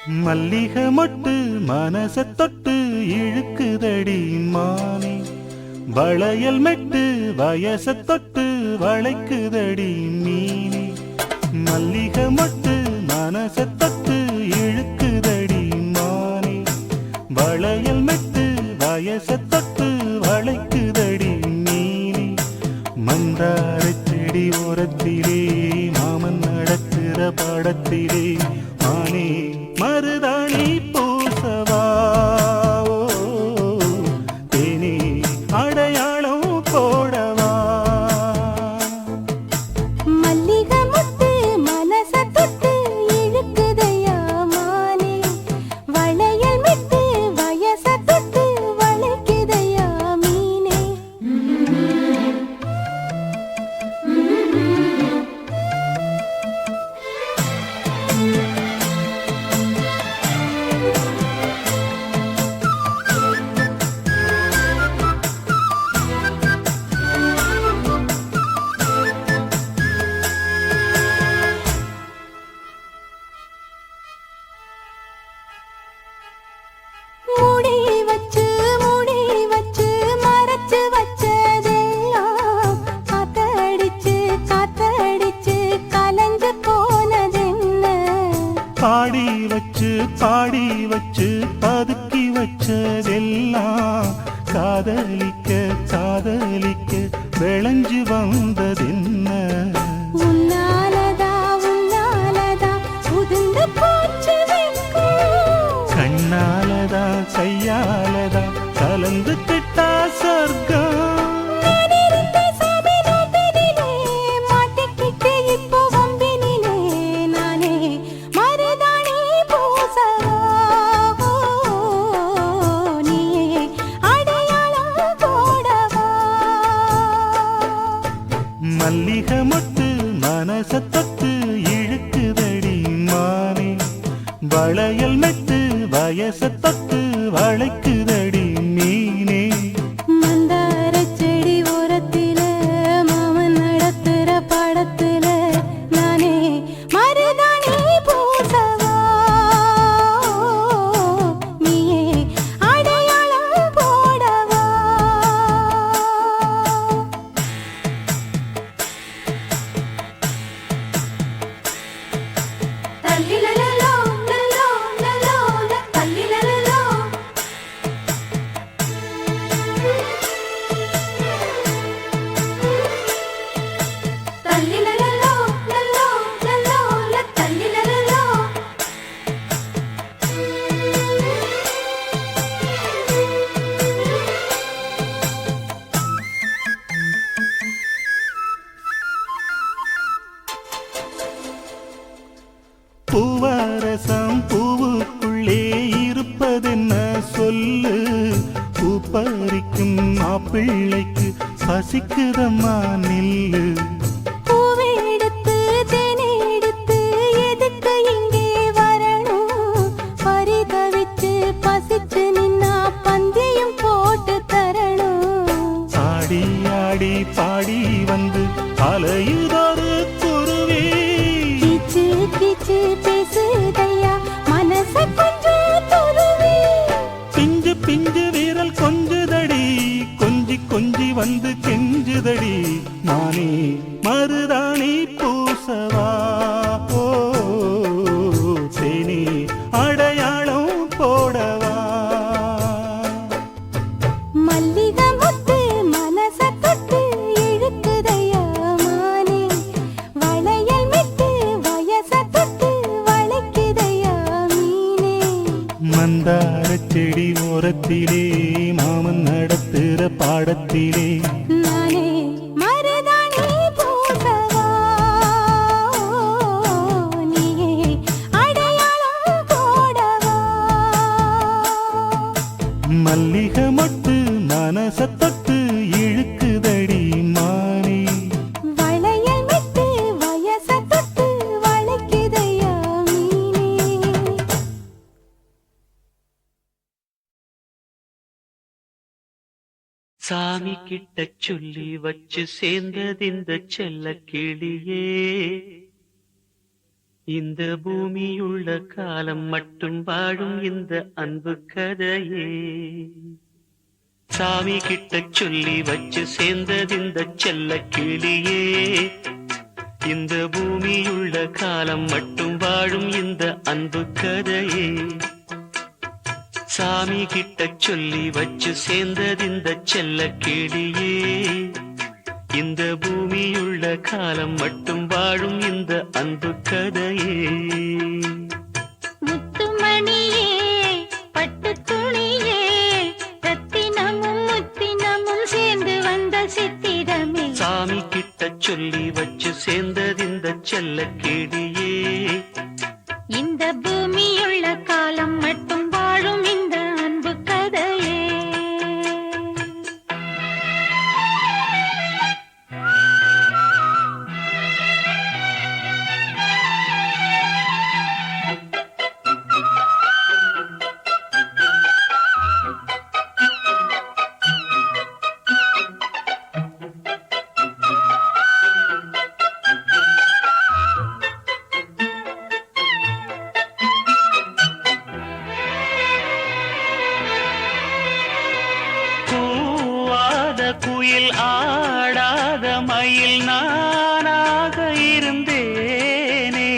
மல்லிகை மொட்டு மனச தொட்டு இழுக்குதடி மானே, வளையல் மெட்டு வயச தொட்டு வளைக்குதடி மீனே. மல்லிகை மொட்டு மனச தொட்டு இழுக்குதடி மானே, வளையல் மெட்டு வயச தொட்டு வளைக்குதடி மீனே. மந்தார செடி ஓரத்திலே மாமன் நடக்கிற படத்திலே மானே மருதாணி பூசவா, தேனே அடையாளம் போடவா. மல்லிகை முத்து மனச தொட்டு இழுக்குதையா மானே, வளையல் மிட்டு வயச தொட்டு வளைக்குதையா மீனே. மூடி வச்சு மறைச்சு வச்சதெல்லாம் காத்தடிச்சு கலஞ்சு போனதென்ன. பாடி வச்சு பதுக்கி வச்சதெல்லாம் காதலிக்க விளைஞ்சு வந்ததென்ன. உன்னாலதா உதிர்ந்து போச்சு வெட்கம். கண்ணாலதா கையாலதா கலந்து கிட்டா சொர்க்கம். நான் இருந்த சாமி நோம்பினிலே, மாட்டிக்கிட்டு இப்போ வம்பினிலே, நானே மருதாணி பூசவா, நீயே அடையாளம் போடவா. மல்லிகை மொட்டு மனச தொட்டு இழுக்குதடி மானே, வளையல் மெட்டு வயச தொட்டு வளைக்குதடி மீனே. மந்தார செடி ஓரத்தில மாமன் நடத்துற படத்துல நானே மருதாணி பூசவா, நீயே அடையாளம் போடவா. தல்லிலலலோ லலோ லலோ தல்லிலலலோ. தல்லிலலலோ லலோ லலோ தல்லிலலலோ. பூவரசம் பூவுக்குள்ளே இருப்பதென்ன சொல்லு, பூ பறிக்கும் மாப்பிள்ளைக்கு பசிக்குதம்மா நில்லு. பூவை எடுத்து தேனை எடுத்து எதுக்கு இங்கே வரணும், பரிதவிச்சு பசிச்சு நின்னா பந்தியும் போட்டு தரணும். ஆடி ஆடி பாடி வந்து அலையுதொரு குருவி, கீச்சு கீச்சு பேசுதையா மனச கொஞ்சம் துருவி. பிஞ்சு பிஞ்சு வீரல் கொஞ்சுதடி, கொஞ்சி வந்து கெஞ்சுதடி நானே மருதாணி பூசவா, தேனே அடையாளம் போடவா. மல்லிகை முத்து மனச தொட்டு இழுக்குதையா மானே, வளையல் மிட்டு வயச தொட்டு வளைக்குதையா மீனே. மந்தார செடி ஓரத்திலே மாமன் நடத்துற பாடத்திலே நானே மருதாணி பூசவா, நீயே அடையாளம் போடவா. மல்லிகை மொட்டு மனச தொட்டு இழுக்குதடி மானே, வளையல் மிட்டு வயச தொட்டு வளைக்குதையா மீனே. சாமி கிட்ட சொல்லி வச்சு சேர்ந்தது இந்த செல்ல கிளியே, இந்த பூமியுள்ள காலம் மட்டும் வாழும் இந்த அன்பு கதையே சாமி கிட்ட சொல்லி வச்சு சேர்ந்தது இந்த செல்ல கிளியே. இந்த பூமியுள்ள காலம் மட்டும் வாழும் இந்த அன்பு கதையே சாமி கிட்ட சொல்லி வச்சு சேர்ந்தது இந்த செல்ல கிளியே. இந்த பூமியுள்ள காலம் மட்டும் வாழும் இந்த அன்பு கதையே. முத்துமணியே பட்டு துணியே ரத்தினமும் முத்தினமும் சேர்ந்து வந்த சித்திரமே சாமி கிட்ட சொல்லி வச்சு சேர்ந்தது இந்த செல்ல கிளியே. இந்த பூமியுள்ள காலம் மட்டும் வாழும் இந்த அன்பு கதையே. குயில் ஆடாத மயில் நானாக இருந்தேனே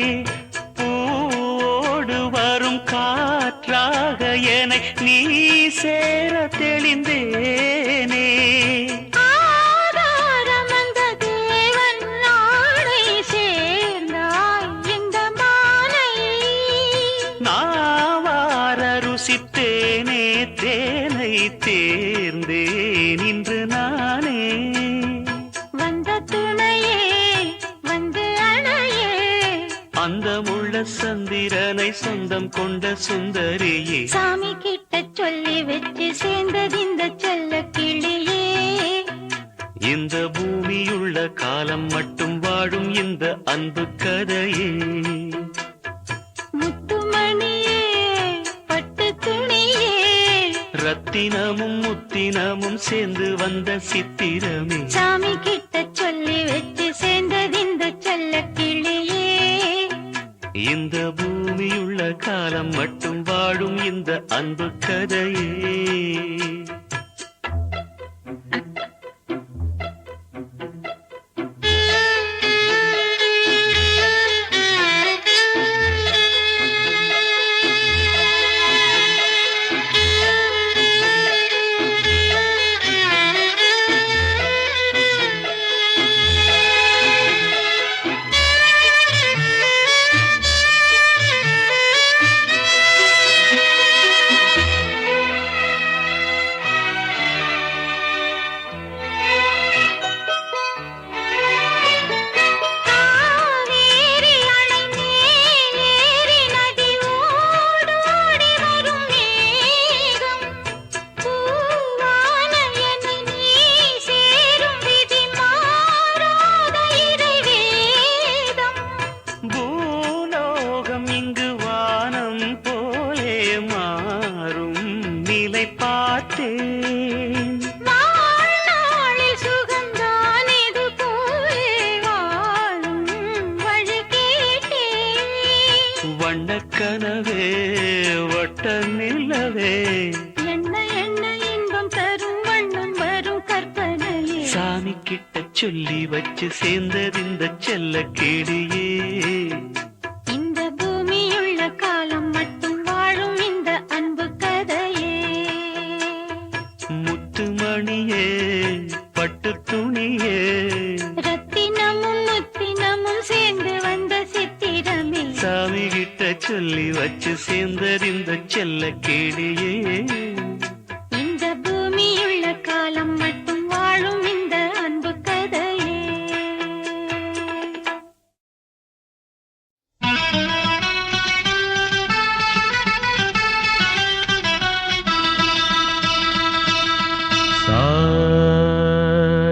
பூவோடு வரும் காற்றாக என்னை நீ சேர தெளிந்தேனே. ஆதாரம் அந்த தேவன் நாளை சேர்ந்தாய் இந்த மாலை நாவார ருசித்தேனே தேனை தேர்ந்தேன் இன்று நானே. வந்த துணையே வந்து அணையே அந்த முள்ள சந்திரனை சொந்தம் கொண்ட சுந்தரியே சாமி கிட்ட சொல்லி வச்சு சேர்ந்தது இந்த செல்ல கிளியே. இந்த பூமியுள்ள காலம் மட்டும் வாழும் இந்த அன்பு கதையே. முத்துமணியே பட்டு துணியே ரத்தினமும் முத்தினமும் சேர்ந்து வந்த சித்திரமே சாமி கிட்ட சொல்லி வச்சு சேர்ந்தது இந்த செல்ல கிளியே. இந்த பூமியுள்ள காலம் மட்டும் வாழும் இந்த அன்பு கதையே. காவேரி அணை மேலேறி நதி ஓடோடி வரும் மேகம் பூவான என்னை நீ சேரும் விதி மாறாத இறைவேதம். பூலோகம் இங்கு வானம் போலே மாறும் நிலை பார்த்தேன். வாழ்நாளில் சுகந்தான் இது போலே வாழும் வழி கேட்டேன். வண்ணக்கனவே வட்ட நிலவே என்ன என்ன இன்பம் தரும் வண்ணம் வரும் கற்பனையே சாமி கிட்ட சொல்லி வச்சு சேர்ந்தது இந்த செல்ல கிளியே. இந்த பூமியுள்ள காலம் மட்டும் வாழும் இந்த அன்பு கதையே. முத்துமணியே பட்டு துணியே ரத்தினமும் முத்தினமும் சேர்ந்து வந்த சித்திரமே சாமி கிட்ட சொல்லி வச்சு சேர்ந்தது இந்த செல்ல கிளியே. இந்த பூமியுள்ள காலம் மட்டும் வாழும் இந்த அன்பு கதையே.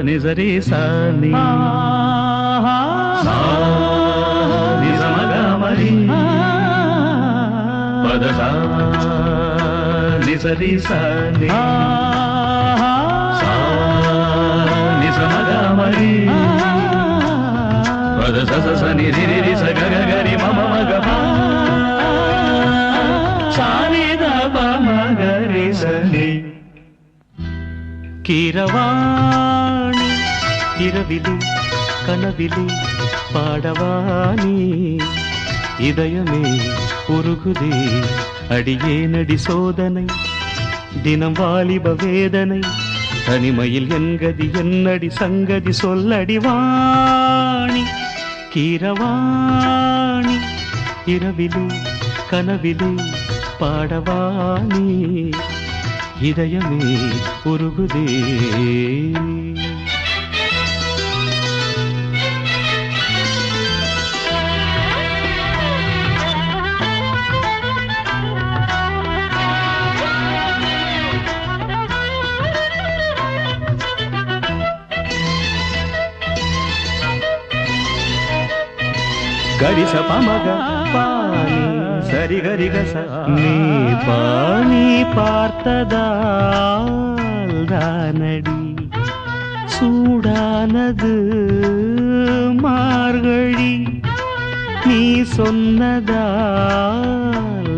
నిజరి సాని నిజమగమరి పద నిజరి సాని నిజమగమరి పద சனி ரி ச க க க ரி ம ம ம க ப சானி த ப ம க ரி சனி. கீரவாணி இரவிலே கனவிலே பாடவானி இதயமே உருகுதே அடியேனடி சோதனை தினம் வாலிப வேதனை தனிமையில் என்கதி என்னடி சங்கதி சொல்லடி வாணி. கீரவாணி இரவிலே கனவிலே பாடவானி இதயமே உருகுதே. கரிச பமக பாணி சரி கரி கச. நீ பாணி பார்த்ததால் தானடி சூடானது மார்கழி நீ சொன்னதால்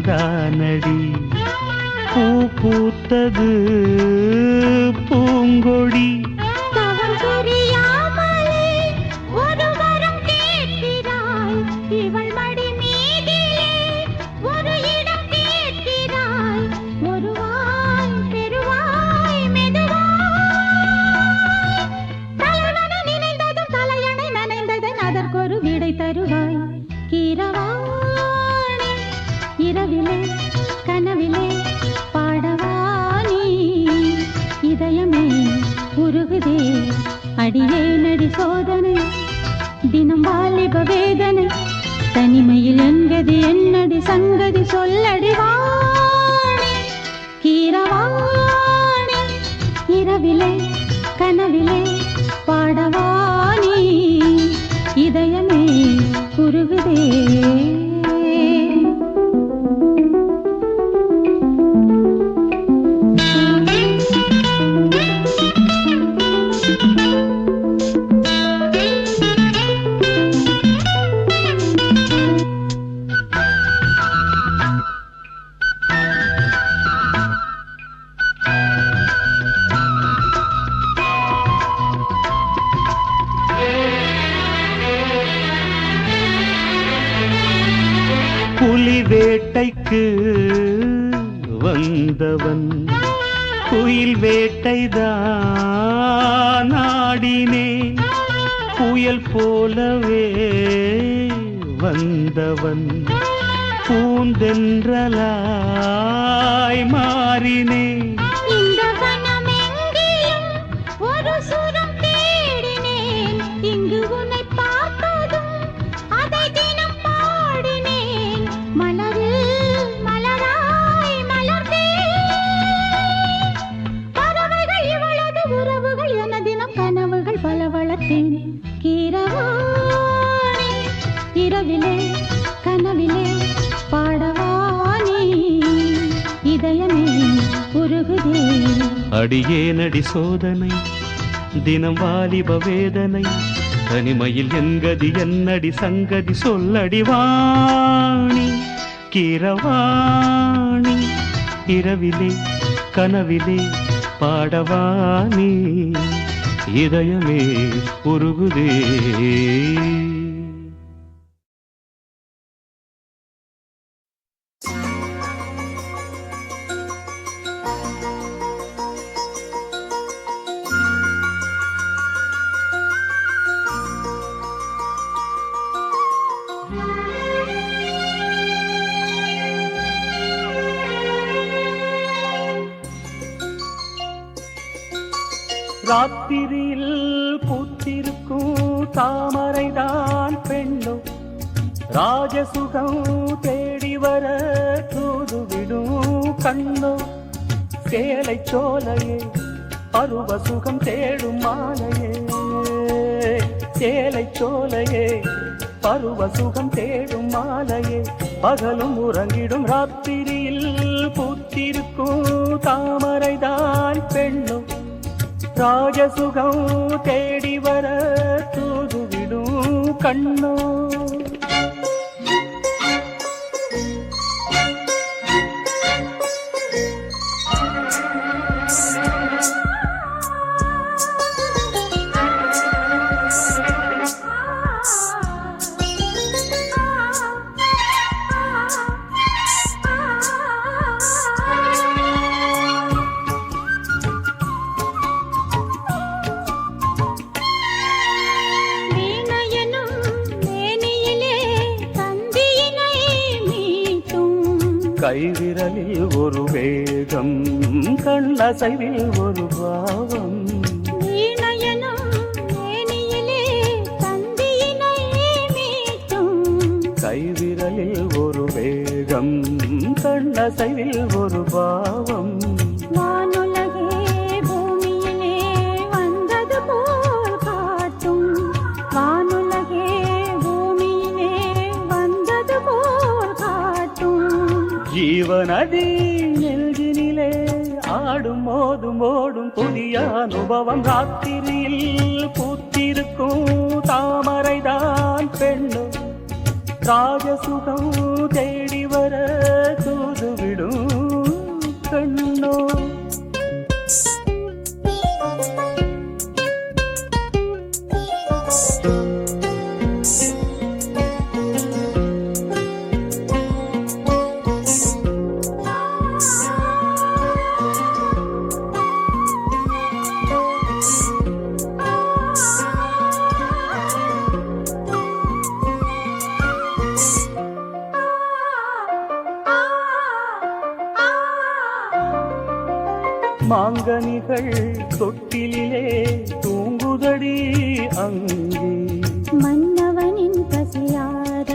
தானடி பூ பூத்தது பூங்கொடி. தவம் புரியாமலே ஒரு வரம் கேட்கிறாய் இவள் மடி மீதிலே ஒரு இடம் கேட்கிறாய் ஒருவாய் பெருவாய் மெதுவாய் தலைவன நினைந்ததும் தலையணை நனைந்ததன் அதற்கொரு விடை தருவாய். கீரவாணி இரவிலே கனவிலே பாடவானி இதயமே உருகுதே அடியேனடி சோதனை தினம் வாலிப வேதனை தனிமையில் என்கதி என்னடி சங்கதி சொல்லடி வாணி. கீரவாணி இரவிலே கனவிலே பாடவானி இதயமே உருகுதே. புலி வேட்டைக்கு வந்தவன் குயில் வேட்டைதான் ஆடினே புயல் போலவே வந்தவன் பூந்தென்றலாய் மாறினே. இந்த வனமெங்கிலும் ஒரு சுரம் தேடினேன் இங்கு உன்னை பார்த்ததும் அதை தினம் பாடினேன் மலரில் மலராய் மலர்ந்தேன் பறவைகள் இவளது உறவுகள் என தினம் கனவுகள் பல வளர்த்தேன். கீரவாணி இரவிலே கனவிலே பாடவானி இதயமே உருகுதே அடியேனடி சோதனை தினம் வாலிப வேதனை தனிமையில் என்கதி என்னடி சங்கதி சொல்லடி வாணி. கீரவாணி இரவிலே கனவிலே பாடவானி இதயமே உருகுதே. ராத்திரியில் பூத்திருக்கும் தாமரைதான் பெண்ணோ ராஜசுகம் தேடி வர தூதுவிடும் கண்ணோ சேலை சோலையே பருவ சுகம் தேடும் மாலையே சேலை சோலையே பருவ சுகம் தேடும் மாலையே பகலும் உறங்கிடும் ராத்திரியில் பூத்திருக்கும் தாமரைதான் பெண்ணோ ராஜசுகம் தேடி வர தூதுவிடும் கண்ணோ. கைவிரலில் ஒரு வேகம் கண்ணசைவில் ஒரு பாவம். கைவிரலில் ஒரு வேகம் கண்ணசைவில் ஒரு பாவம். வானுலகே பூமியிலே வந்தது போல் காட்டும். வானுலகே பூமியிலே வந்தது போல் காட்டும். ஜீவநதி நெஞ்சினிலே ஆடும் மோதும் ஓடும் புதிய அனுபவம். ராத்திரியில் பூத்திருக்கும் தாமரைதான் பெண்ணும். ராஜசுகம் தேடி வர தூதுவிடும் கண்ணோ. மாங்கனிகள் தொட்டிலே தூங்குதடி அங்கே. மன்னவனின் பசியார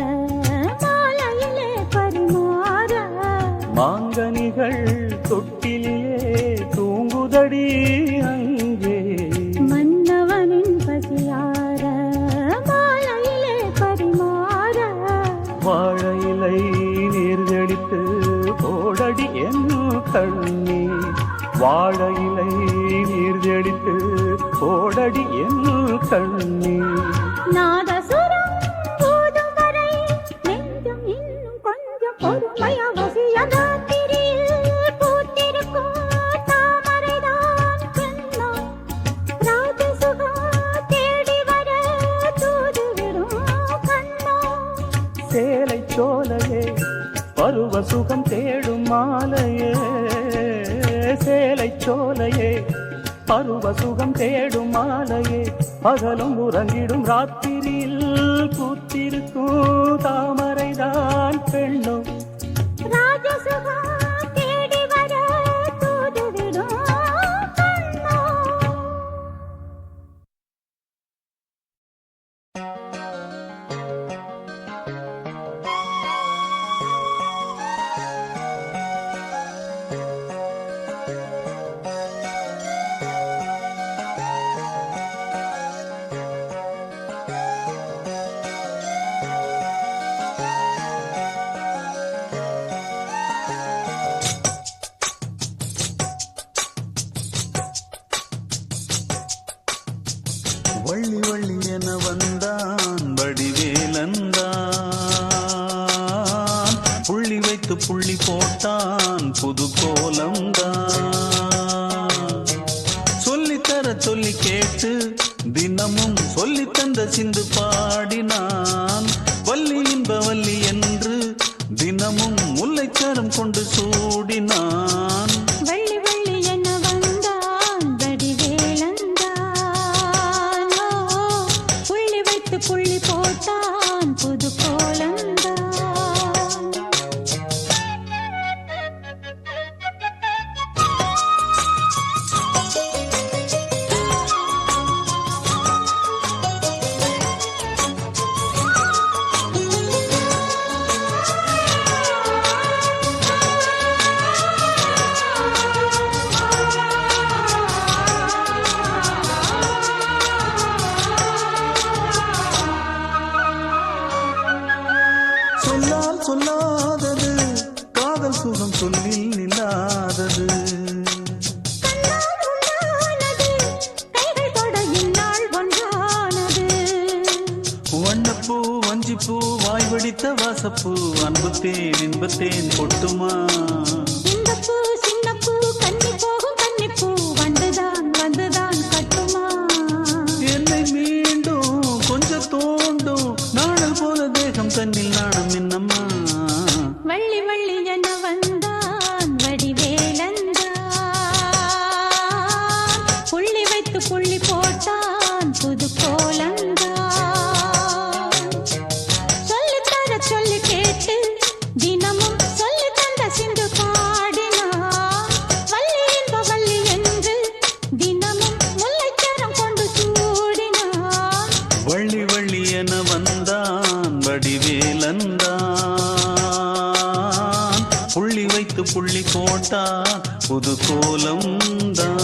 மாலையிலே பரிமாற. மாங்கனிகள் தொட்டிலே தூங்குதடி அங்கே. மன்னவனின் பசியார மாலையிலே பரிமாற. வாழையிலை நீர்தடித்து போடடி என் கண்ணே. வாழையிலை நீர்தடித்து போடடி என் கண்ணே. நாதசுரம் போதும் வரை நெஞ்சம் இன்னும் கொஞ்சம் பொறுமையா வசிய. ராத்திரியில் பூத்திருக்கும் தாமரைதான் பெண்ணோ. ராஜசுகம் தேடி வர தூதுவிடும் கண்ணோ. சேலை சோலையே பருவ சுகம் தேடும் மாலையே. சேலை சோலையே பருவ சுகம் தேடும் மாலையே. பகலும் உறங்கிடும் ராத்திரியில் பூத்திருக்கும் தாமரைதான் பெண்ணும். ராஜசுகம் தேடி வர தூதுவிடும் கண்ணோ. வள்ளி வள்ளி என வந்தான் வடிவேலந்தான். புள்ளி வைத்து புள்ளி போட்டான் புது கோலம்தான். சொல்லித்தர சொல்லி கேட்டு தினமும் சொல்லி தந்த சிந்து பாடினான். வள்ளி இன்ப வள்ளி என்று தினமும் முல்லைச்சரம் கொண்டு சூடினான். வள்ளி வள்ளி என வந்தான் வடிவேலந்தான். புள்ளி வைத்து புள்ளி போட்டான் புது கோலந்தான். சொல்லாதது காதல் சுகம் சொல்லில் நில்லாதது. வைத்த வாசப்பூ அன்புத்தேன் இன்பத்தேன் கொட்டுமா இந்த பூ சின்ன பூ கன்னி போகும் கன்னிப்பூ வந்துதான் வந்துதான் கட்டுமா என்னை மீண்டும் கொஞ்சம் தோண்டும் நாடல் போல தேகம் தன்னில் நாணம் என்னம்மா வள்ளி வள்ளி என வந்தான் வடிவேலந்தான் புள்ளி வைத்து புள்ளி போட்டான் புது கோலந்தான் சொல்லித்தர சொல்லி கேட்டு தினமும் சொல்லி தந்த சிந்து பாடினான் வள்ளி என்ப வள்ளி என்று தினமும் முல்லைச்சரம் கொண்டு சூடினான் வள்ளி வள்ளி என வந்தான் வடிவேலந்தான் புள்ளி வைத்து புள்ளி போட்டான் புது கோலம்தான்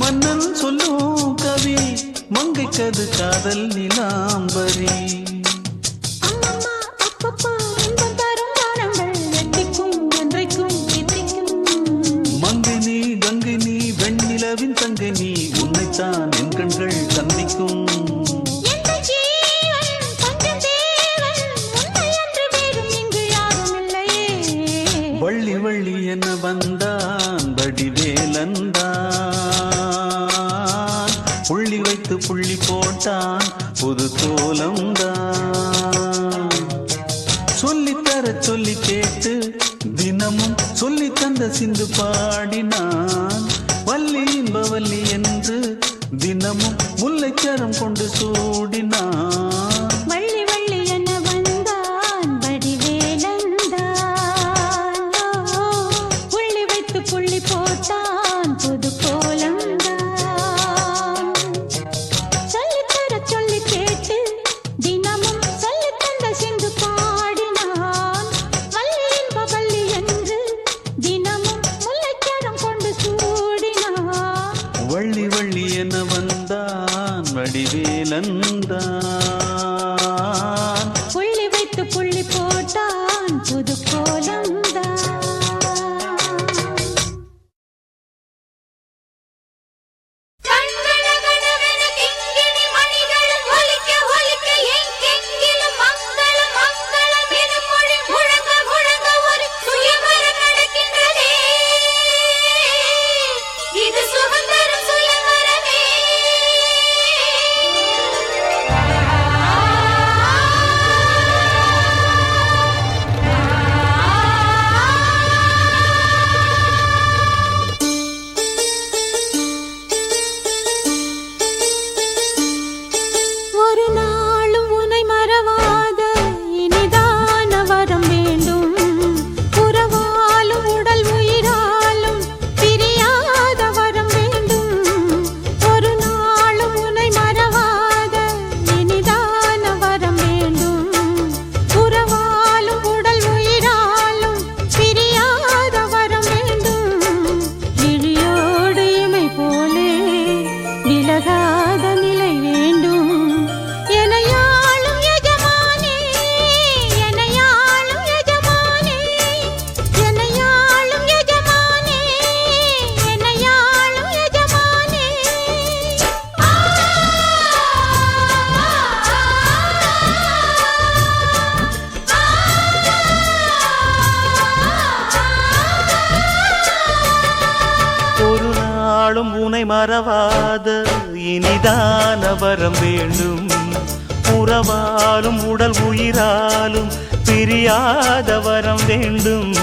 மன்னன் சொல்லும் கவி மங்கைக்கது காதல் நிலாம்பரி அம்மம்மா அப்பப்பா இன்பம் தரும் காலங்கள் எட்டிக்கும் என்றைக்கும் எட்டிக்கும் மங்கை நீ கங்கை நீ வெண்ணிலவின் தங்கை நீ உன்னைத்தான் என் கண்கள் சந்திக்கும் எந்த ஜீவன் கொஞ்சம் தேவன் உன்னை அன்று வேறும் இங்கு யாரும் இல்லையே வள்ளி வள்ளி என வந்தான் வடிவேலந்தான் புள்ளி வைத்து புள்ளி போட்டான் புது கோலம்தான் சொல்லித்தர சொல்லி கேட்டு தினமும் சொல்லி தந்த சிந்து பாடினான் வள்ளி இன்ப வள்ளி என்று தினமும் முல்லைச்சரம் கொண்டு சூடினான் வள்ளி வள்ளி என வந்தான் வடிவேலந்தான் புள்ளி வைத்து புள்ளி போட்டான் புது கோலம்தான் சொல்லித்தர சொல்லி கேட்டு தினமும் சொல்லி தந்த சிந்து பாடினான் வள்ளி இன்ப வள்ளி என்று தினமும் முல்லைச்சரம் கொண்டு சூடினான் வள்ளி வள்ளி என வந்தான் வடிவேலந்தான் புள்ளி வைத்து புள்ளி போட்டான் புது கோலம்தான் கண்களகனவென கிங்கிணி மணிகளும் ஒலிக்க ஒலிக்க எங்கெங்கிலும் மங்களம் மங்களம் எனும் மொழி முழங்க முழங்க ஒரு சுயவரம் நடக்கின்றதே இது சுதந்திரம் சுயவரமே ஒரு நாளும் உனை மறவாத இனிதான வரம் வேண்டும் உறவாலும் உடல் உயிராலும் பிரியாத வரம் வேண்டும் ஒரு நாளும் உனை மறவாத இனிதான வரம் வேண்டும் உறவாலும் உடல் உயிராலும் பிரியாத வரம் வேண்டும் விழியோடு இமை போலே விலகாத நிலை வேண்டும் எனையாளும் எஜமானே எனையாளும் எஜமானே எனையாளும் எஜமானே எனையாளும் எஜமானே ஒரு நாளும் உனை மறவாத இனிதான வரம் வேண்டும் உறவாலும் உடல் உயிராலும் பிரியாத வரம் வேண்டும்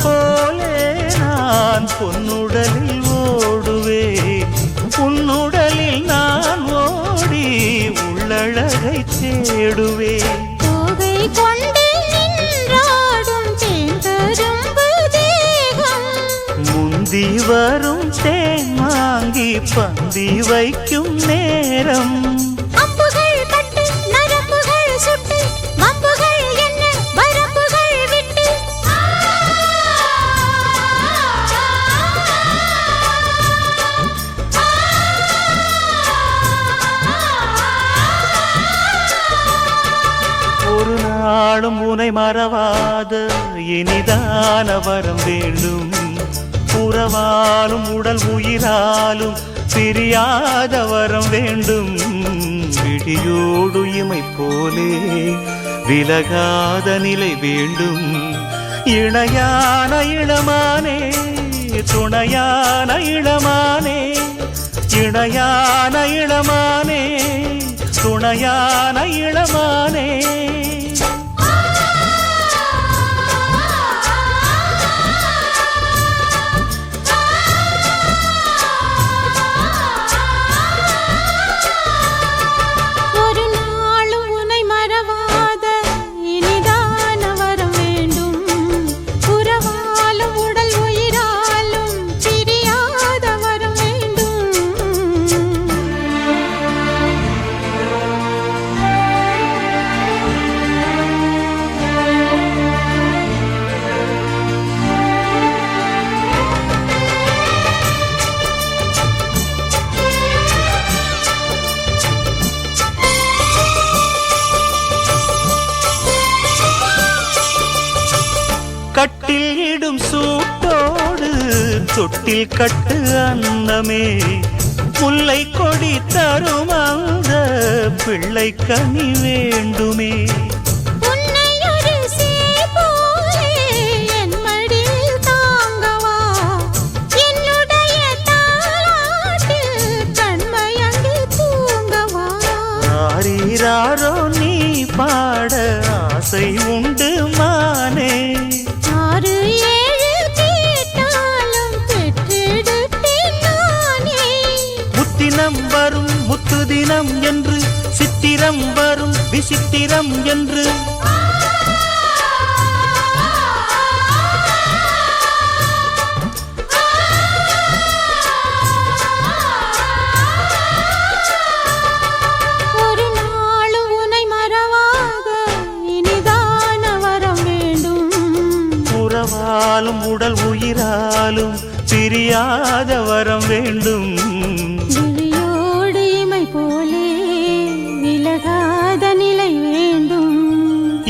போலே நான் பொன்னுடலில் ஓடுவேன், உன்னுடலில் நான் ஓடி உள்ளழகை தேடுவேன். தோகை கொண்டு நின்றாடும் தேன்கரும்பு தேகம், முந்தி வரும் தேன் வாங்கி பந்தி வைக்கும் நேரம். அம்புகள் பட்டு நரம்புகள் சுட்டு வம்புகள் என்ன வரம்புகள் விட்டு. ஒரு நாளும் உனை மறவாத இனிதான வரம் வேண்டும், உறவாலும் உடல் உயிராலும் பிரியாத வரம் வேண்டும். விடியோடு இமை போலே விலகாத நிலை வேண்டும். இணையான இளமானே துணையான இளமானே, இணையான இளமானே துணையான இளமானே. ஒரு நாளும் உன்னை மறவாத இனிதான வரம் வேண்டும், உறவாலும் உடல் உயிராலும் பிரியாத வரம் வேண்டும். கட்டில் இடும் சூட்டோடு தொட்டில் கட்டு அன்னமே, முல்லை கொடி தரும் அந்த பிள்ளை கனி வேண்டுமே. உன்னை ஒரு சேய் போலே என் மடியில் தாங்கவா, என்னுடைய தாலாட்டில் கண்மயங்கி தூங்கவா. ஆரீராரோ நீ பாட ஆசை உண்டு மானே, 6 7 கேட்டாலும் பெற்றெடுப்பேன் நானே. முத்தினம் வரும் முத்து தினம் என்று, சித்திரம் வரும் விசித்திரம் என்று. ஒரு நாளும் உன்னை மறவாத இனிதான வரம் வேண்டும், உறவாலும் உடல் உயிராலும் பிரியாத வரம் வேண்டும். விழியோடு இமை போலே விலகாத நிலை வேண்டும்.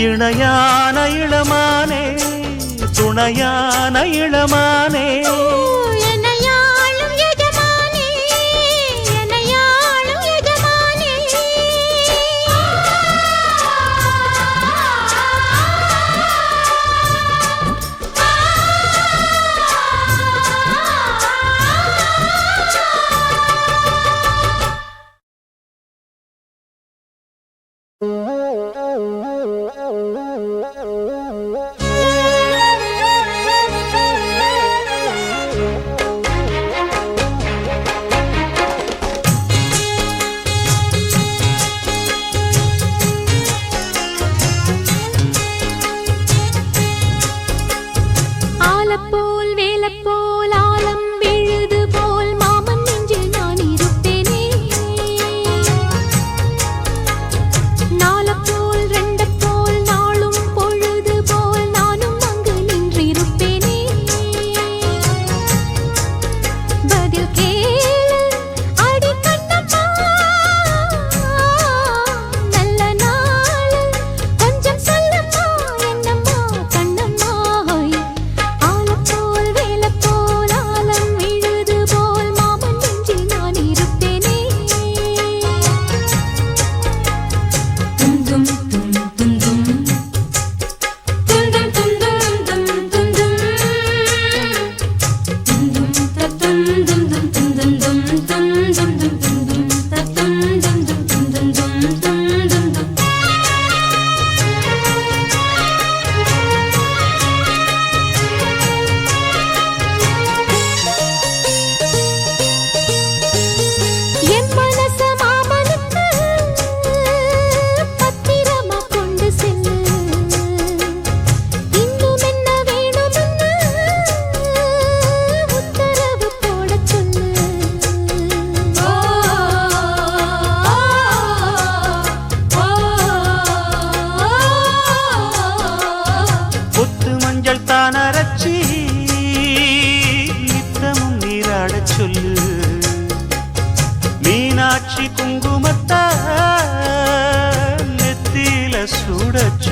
இணையான இளமானே துணையான இளமானே, என்னையாளும் எஜமானே, என்னையாளும் எஜமானே. ஆலப்போல் வேலப்போல் ஆலம் விழுது போல் மாமன் நெஞ்சில் நான் இருப்பேனே. நால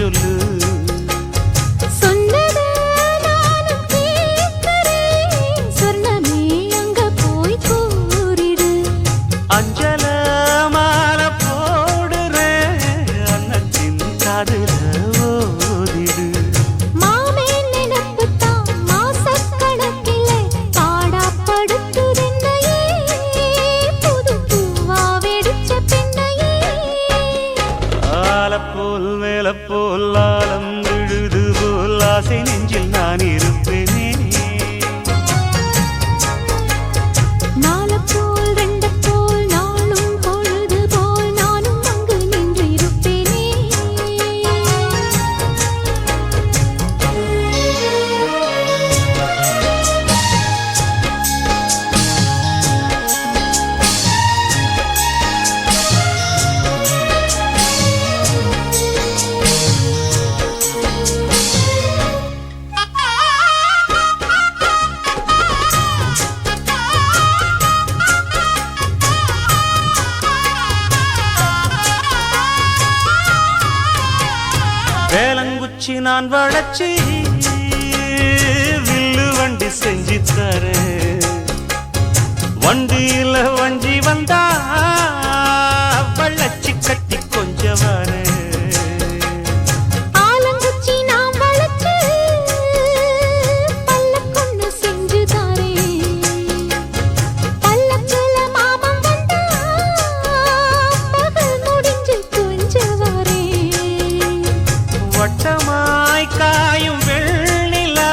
சொல்லு சொன்னதை நானும் கேட்கிறேன். சொர்ணமே அங்க போய் கூறிடு. அஞ்சல மாலை போடுறேன் அன்னத்தின் காதுல ஓதிடு மாமே நினைப்புத்தான் மாசக்கணக்கிலே பாடாப்படுத்துதென்னையே. புது பூவா வெடிச்ச பெண்ணையே. ஆலப்போல் மேலப்போல் ஆலம் விழுது போல் ஆசை நெஞ்சில் நான் இருப்பேனே நாலப்போல் ரெண்டப்போல் நாளும் பொழுது போல் நானும் அங்கு நின்றிருப்பேனே. வேலங்குச்சி நான் வளச்சி வில்லு வண்டி செஞ்சு தரேன் வண்டியில வஞ்சி வந்தா வள்ளச்சி கட்டி கொஞ்சம் வரேன் ஆலங்குச்சி நாம் வளர்த்து பல்லக்கொன்னு செஞ்சு தாரேன். பல்லக்குல மாமன் வந்தா பகல் முடிஞ்சு கொஞ்சம் வரேன். வட்டமாய் காயும் வெள்ளிலா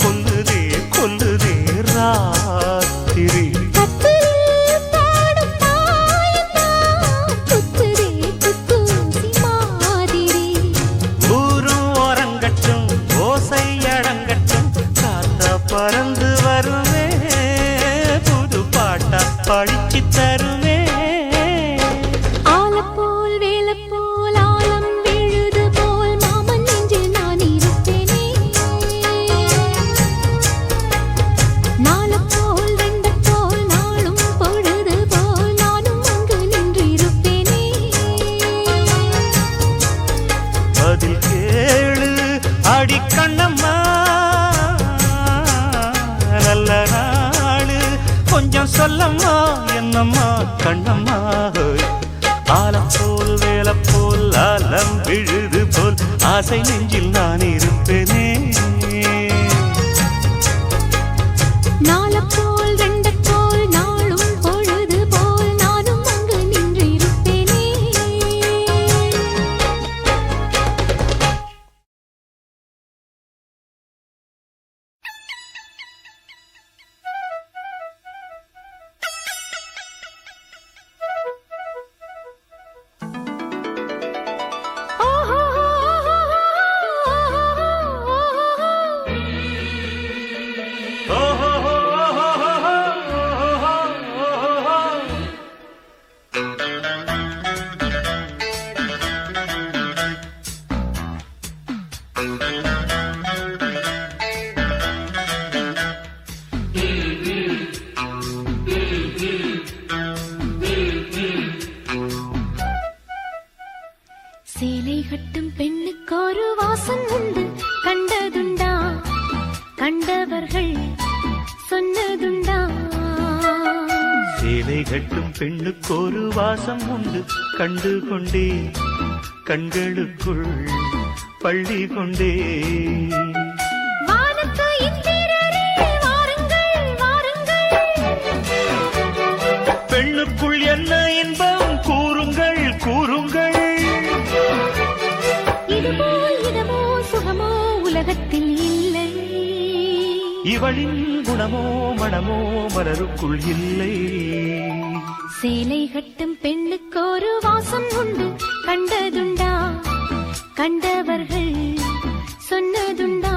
கொல்லுதே கொல்லுதே ராத்திரி கட்டிலில் பாடும் தாயந்தான் குத்துதே குத்தூசி மாதிரி. ஊரும் ஓரங்கட்டும் ஓசை அடங்கட்டும் காத்தா பறந்து வருவே புது பாட்டா படிச்சு தருவே ஆலப்போல் வேலப்போல் ஆலம் விழுது போல் மாமன் நெஞ்சில் நான் இருப்பேனே. நாலப்போல் ரெண்டப்போல் நாளும் பொழுது போல் நானும் அங்கு நின்றிருப்பேனே. பதில் கேளு அடி கண்ணம்மா நல்ல நாளு கொஞ்சம் சொல்லம்மா என்னம்மா கண்ணம்மா ஆலம் போல் வேலப்போல் ஆலம் விழுது போல் ஆசை நெஞ்சில் நான் இருப்பேனே நாலப்போல் ரெண்டப்போல் நாளும் பொழுது போல் நானும் அங்கு நின்றிருப்பேனே. சேலை கட்டும் பெண்ணுக்கு ஒரு வாசம் உண்டு கண்டதுண்டா கண்டவர்கள் சொன்னதுண்டா. சேலை கட்டும் பெண்ணுக்கு ஒரு வாசம் உண்டு கண்டு கொண்டே கண்களுக்குள் பள்ளி கொண்டே வானத்து இந்திரரே வாருங்கள் வாருங்கள். பெண்ணுக்குள் என்ன இன்பம் கூறுங்கள் கூறுங்கள் இதுபோல் இதமோ சுகமோ உலகத்தில் இல்லை. இவளின் குணமோ மனமோ மலருக்குள் இல்லை சேலை கட்டும் பெண்ணுக்கு ஒரு வாசம் உண்டு கண்டதுண்டா கண்டவர்கள் சொன்னதுண்டா.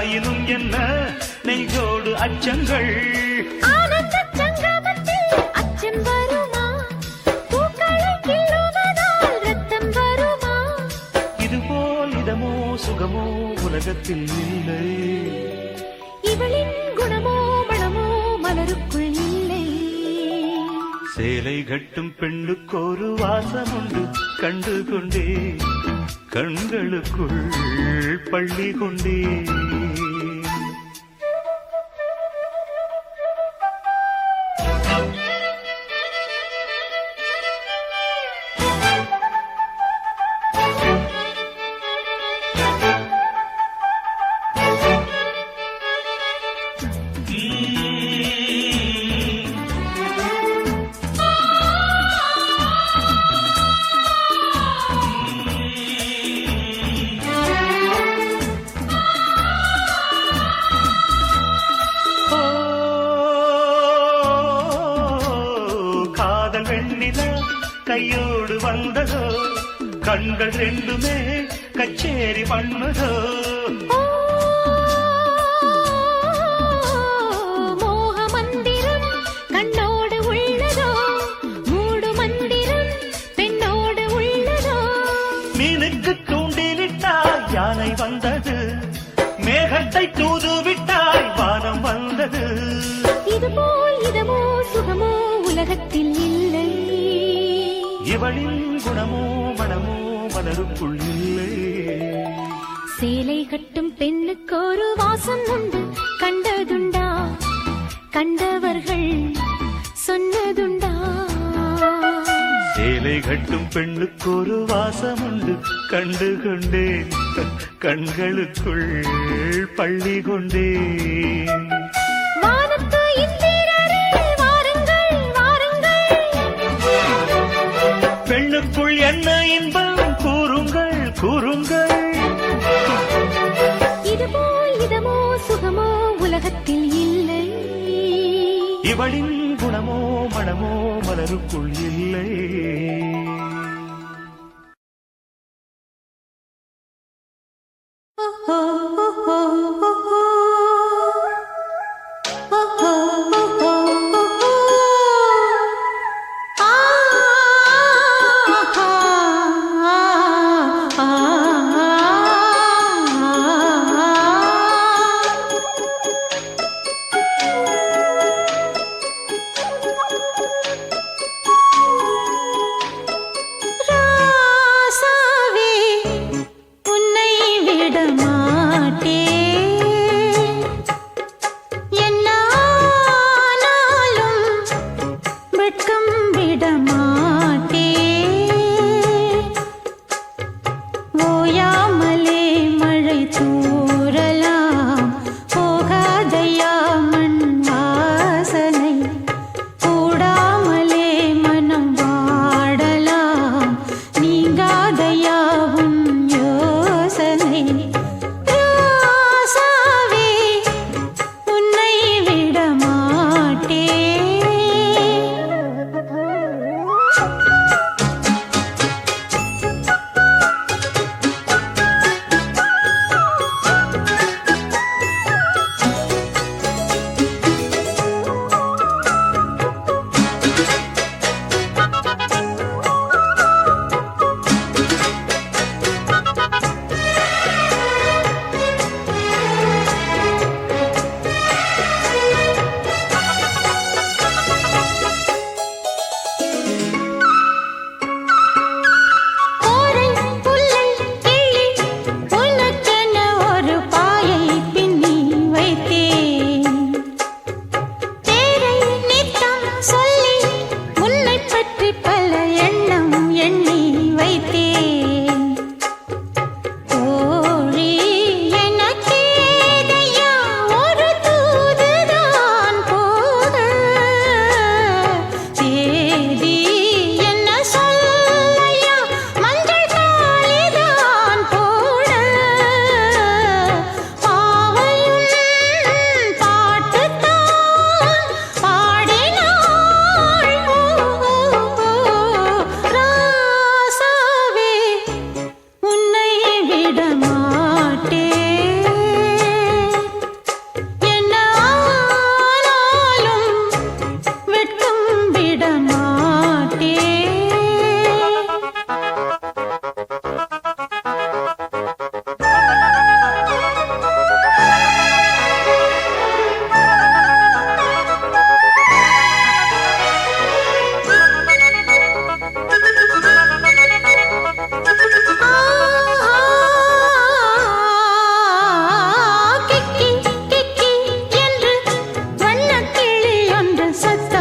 ஆயினும் என்ன நெஞ்சோடு அச்சங்கள் ஆனந்த சங்கமத்தில் அச்சம் வருமா பூக்களை கிள்ளுவதால் ரத்தம் வருமா இதுபோல் இதமோ சுகமோ உலகத்தில் இல்லை இவளின் குணமோ மனமோ மலருக்குள் இல்லை சேலை கட்டும் பெண்ணுக்கொரு வாசம் உண்டு கண்டு கொண்டே கண்களுக்குள் பள்ளி கொண்டே கையோடு வந்ததோ கண்கள் ரெண்டுமே கச்சேரி பண்ணதோ மோக மந்திரம் கண்ணோடு உள்ளதோ மூடு மந்திரம் பெண்ணோடு உள்ளதோ மீனுக்கு தூண்டிலிட்டாய் யானை வந்தது மேகத்தை தூதுவிட்டாய் வானம் வந்தது இதுபோல் இதமோ சுகமோ உலகத்தில் இல்லை இவளின் குணமோ மனமோ மலருக்குள் இல்லை சேலை கட்டும் பெண்ணுக்கு ஒரு வாசம் உண்டு கண்டதுண்டா கண்டவர்கள் சொன்னதுண்டா சேலை கட்டும் பெண்ணுக்கு ஒரு வாசம் உண்டு கண்டு கொண்டேன் கண்களுக்குள் பள்ளி கொண்டேன் வானத்து இந்திரரே வாருங்கள் வாருங்கள் பெண்ணுக்குள் என்ன இன்பம் கூறுங்கள் கூறுங்கள் இதுபோல் இதமோ சுகமோ உலகத்தில் இல்லை இவளின் குணமோ மனமோ மலருக்குள் இல்லை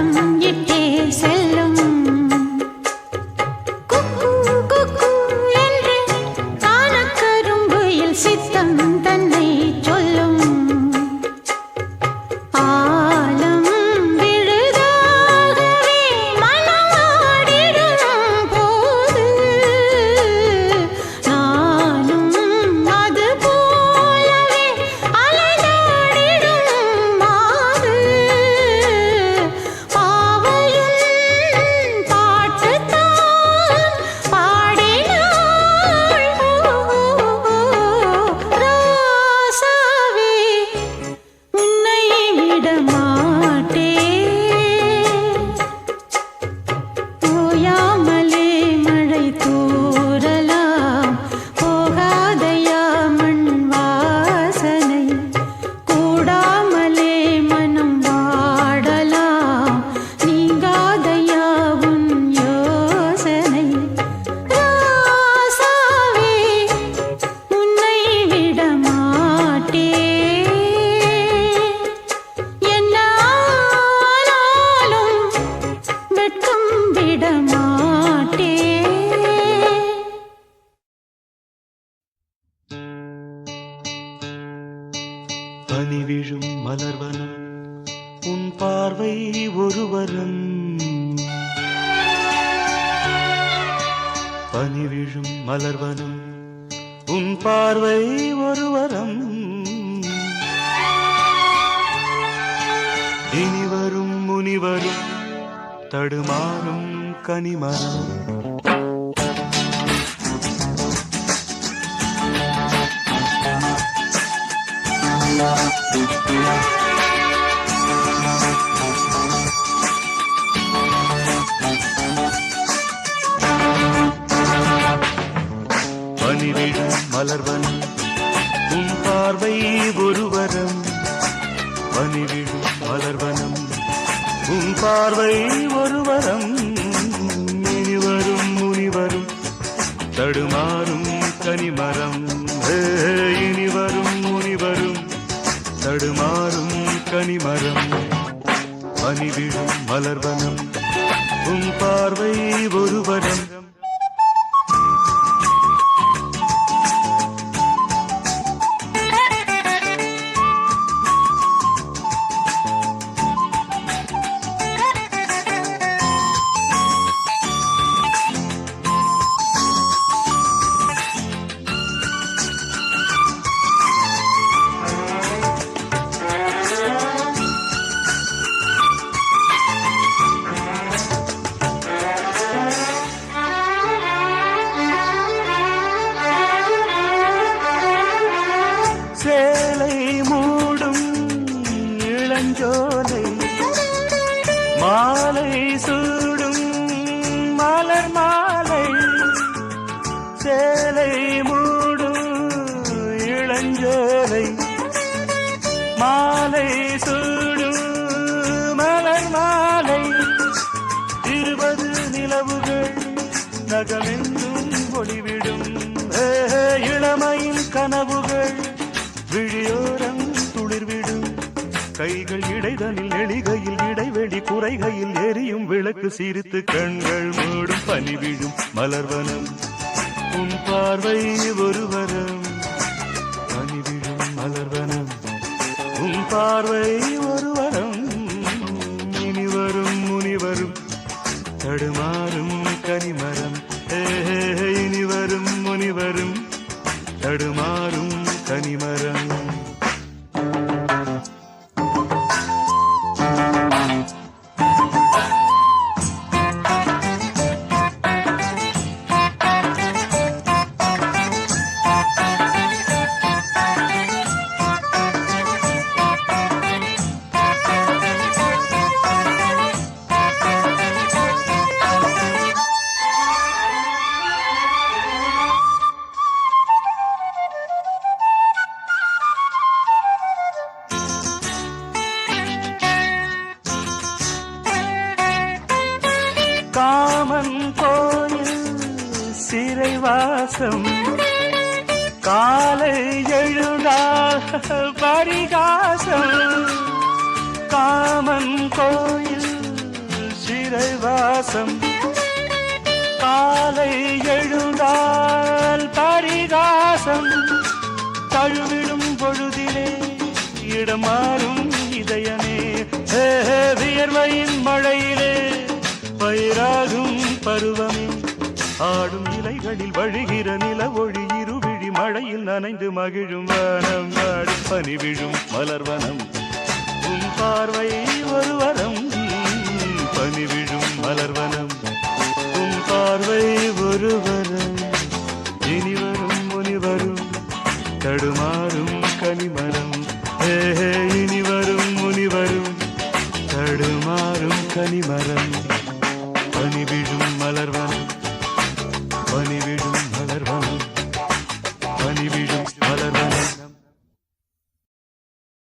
முத்தம் இட்டே செல்லும் குக்கு குக்கு என்று கானக்கரும்புயில் சித்தம் தன்னை சொல்லும் ஆலம் விழுதாகவே மனமாடிடும் போது நானும் அது போலவே அலைந்தாடிடும் மாது பாவையும் பாட்டுத்தான் பாடினாள் ராசாவே உன்னை விட மாட்டேன் ஓயாமலே மழை தூறலாம் போகாதையா மண் வாசனை கூடாமலே மனம் வாடலாம் நீங்காதையா உன் யோசனை ராசாவே உன்னை விட மாட்டேன் என்ன ஆனாலும் வெட்கம் விட மாட்டேன் பனி விழும் மலர்வனம் உன் பார்வை ஒருவரம் பனி விழும் மலர்வனம் உன் பார்வை ஒருவரம் இனிவரும் முனிவரும் தடுமாறும் கனிமரம் பனிவிழும் மலர்வனம் உன் பார்வை ஒருவரம் பனிவிழும் மலர்வனம் உன் பார்வை ஒருவரம் இனிவரும் முனிவரும் தடுமாறும் கனிமரம் இனிவரும் முனிவரும் தடுமாறும் கனிமரம் பனிவிழும் மலர்வனம் உன் பார்வை ஒருவரம் சேலை மூடும் இளஞ்சோலை மாலை சூடும் மலர் மாலை சேலை மூடும் இளஞ்சோலை மாலை சூடும் மலர் மாலை 20 நிலவுகள் நகமெங்கும் ஒளிவிடும் இளமையின் கனவுகள் விழியோரம் துளிர்விடும் கைகள் இடைதனில் எளிகையில் இடைவெளி குறைகையில் எரியும் விளக்கு சிரித்து கண்கள் மூடும் பனிவிழும் மலர்வனம் உன் பார்வை ஒருவரம் பனிவிழும் மலர்வனம் உன் பார்வை ஒருவரம் இனிவரும் முனிவரும் தடுமாறும் கனிமரம் இனிவரும் முனிவரும் தடுமாறும் கனிமரம் காமன் கோயில் சிறைவாசம் காலை எழுதா பரிகாசம் காமன் கோயில் மல்லிகை வாசம் காலை எழுந்தால் பரிகாசம் தழுவிடும் பொழுதிலே இடமாறும் இதயமே வியர்வையின் மழையிலே பயிராகும் பருவமே ஆடும் இலைகளில் வழிகிற நில ஒளி இருவிழி மழையில் நனைந்து மகிழும் வனம் வாடி பனி விழும் மலர்வனம் உன் பார்வை ஒரு வரம் பனி விழும் மலர்வனம் உன் பார்வை ஒரு வரம் இனி வரும் முனிவரும் தடுமாறும் கனிமரம் இனி வரும் முனிவரும் தடுமாறும் கனிமரம்